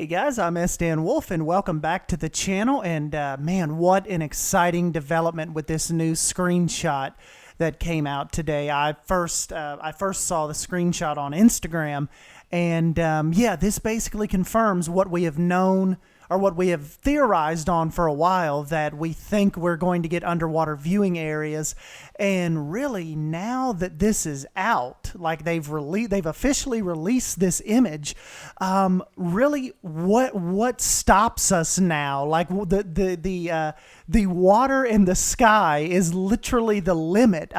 Hey guys, I'm S. Dan Wolf and welcome back to the channel. And man, what an exciting development with this new screenshot that came out today. I first saw the screenshot on Instagram, and yeah, this basically confirms what we have known or what we have theorized on for a while, that we think we're going to get underwater viewing areas. And really, now that this is out, like they've officially released this image, really what stops us now? Like the water and the sky is literally the limit.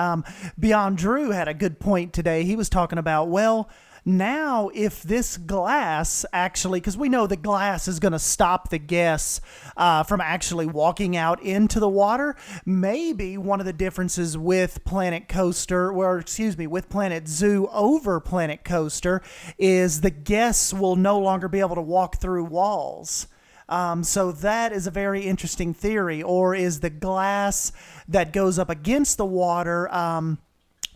Beyond Drew had a good point today. He was talking about, well, now, if this glass actually, because we know the glass is going to stop the guests from actually walking out into the water, maybe one of the differences with Planet Coaster, or excuse me, with Planet Zoo over Planet Coaster, is the guests will no longer be able to walk through walls. So that is a very interesting theory. Or is the glass that goes up against the water,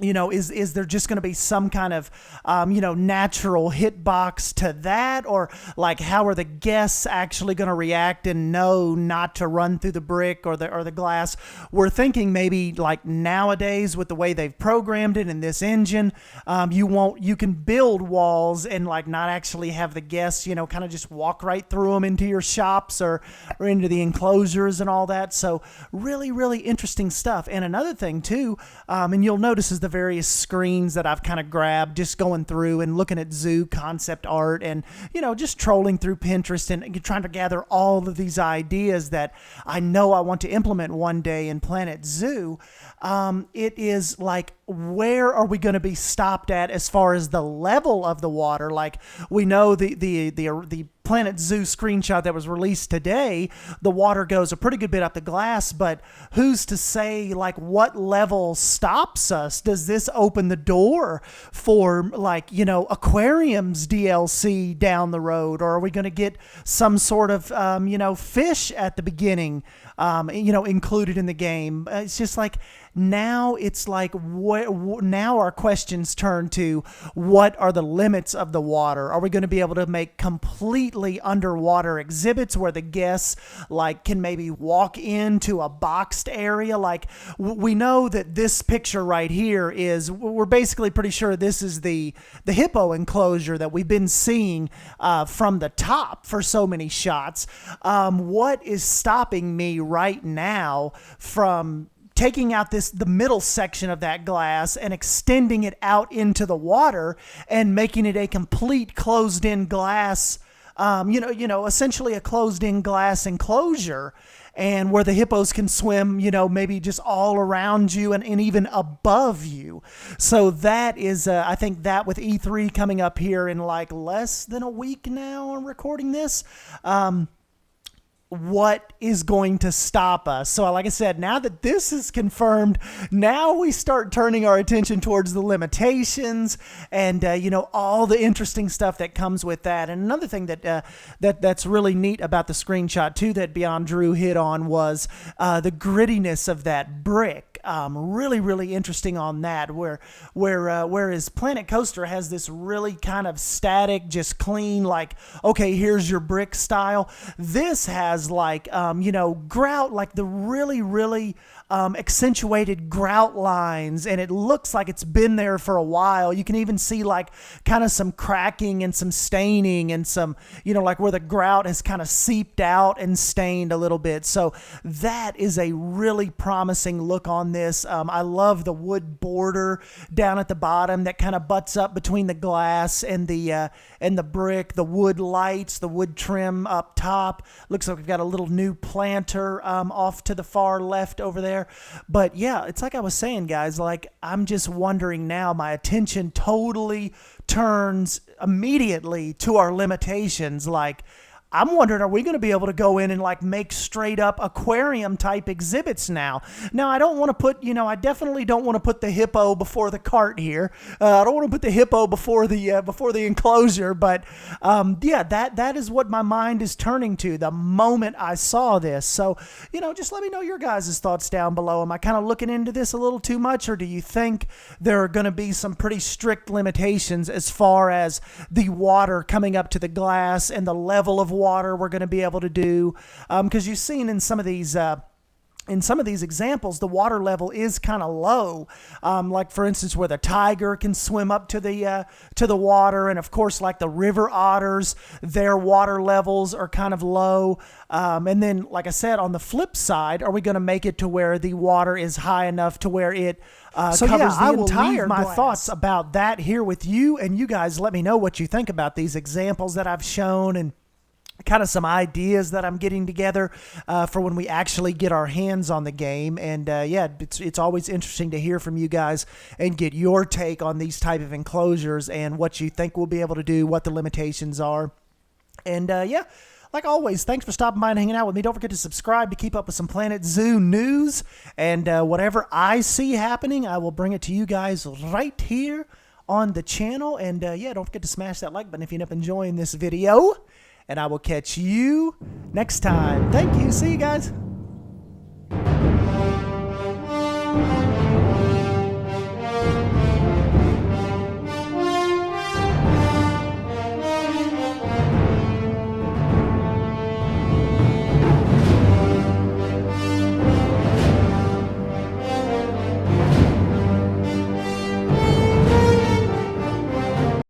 is there just going to be some kind of, natural hitbox to that? Or like, how are the guests actually going to react and know not to run through the brick or the glass? We're thinking maybe like nowadays with the way they've programmed it in this engine, you can build walls and like not actually have the guests, kind of just walk right through them into your shops or into the enclosures and all that. So really, really interesting stuff. And another thing too, and you'll notice is the various screens that I've kind of grabbed just going through and looking at zoo concept art and, just trolling through Pinterest and trying to gather all of these ideas that I know I want to implement one day in Planet Zoo. It is like, where are we going to be stopped at as far as the level of the water? Like, we know the Planet Zoo screenshot that was released today, the water goes a pretty good bit up the glass, but who's to say like what level stops us? Does this open the door for like, aquariums DLC down the road? Or are we going to get some sort of, fish at the beginning, included in the game? It's just like, now it's like, now our questions turn to, what are the limits of the water? Are we going to be able to make completely underwater exhibits where the guests like can maybe walk into a boxed area? Like, we know that this picture right here is, we're basically pretty sure this is the hippo enclosure that we've been seeing from the top for so many shots. What is stopping me right now from taking out the middle section of that glass and extending it out into the water and making it a complete closed-in glass, essentially a closed-in glass enclosure, and where the hippos can swim, maybe just all around you and even above you. So that is, I think that with E3 coming up here in like less than a week now, I'm recording this, what is going to stop us? So like I said, now that this is confirmed, now we start turning our attention towards the limitations and, all the interesting stuff that comes with that. And another thing that's really neat about the screenshot too, that Beyond Drew hit on, was the grittiness of that brick. Really, really interesting on that, whereas Planet Coaster has this really kind of static, just clean, like, okay, here's your brick style. This has like, grout, like the really, really accentuated grout lines, and it looks like it's been there for a while. You can even see like kind of some cracking and some staining and some, like where the grout has kind of seeped out and stained a little bit. So that is a really promising look on this. I love the wood border down at the bottom that kind of butts up between the glass and the brick, the wood lights, the wood trim up top. Looks like we've got a little new planter off to the far left over there. But yeah, it's like I was saying, guys, like, I'm just wondering now, my attention totally turns immediately to our limitations. Like, I'm wondering, are we going to be able to go in and like make straight up aquarium type exhibits now? Now, I don't want to put, I definitely don't want to put the hippo before the cart here. I don't want to put the hippo before the enclosure, but yeah, that is what my mind is turning to the moment I saw this. So, just let me know your guys' thoughts down below. Am I kind of looking into this a little too much, or do you think there are going to be some pretty strict limitations as far as the water coming up to the glass and the level of water we're going to be able to do, because you've seen in some of these examples, the water level is kind of low. Like for instance, where the tiger can swim up to the water, and of course, like the river otters, their water levels are kind of low. And then, like I said, on the flip side, are we going to make it to where the water is high enough to where it covers the entire glass? I will leave my thoughts about that here with you, and you guys let me know what you think about these examples that I've shown, and kind of some ideas that I'm getting together for when we actually get our hands on the game. And yeah, it's always interesting to hear from you guys and get your take on these type of enclosures and what you think we'll be able to do, what the limitations are. And yeah, like always, thanks for stopping by and hanging out with me. Don't forget to subscribe to keep up with some Planet Zoo news, and whatever I see happening, I will bring it to you guys right here on the channel. And yeah, don't forget to smash that like button if you end up enjoying this video. And I will catch you next time. Thank you. See you guys.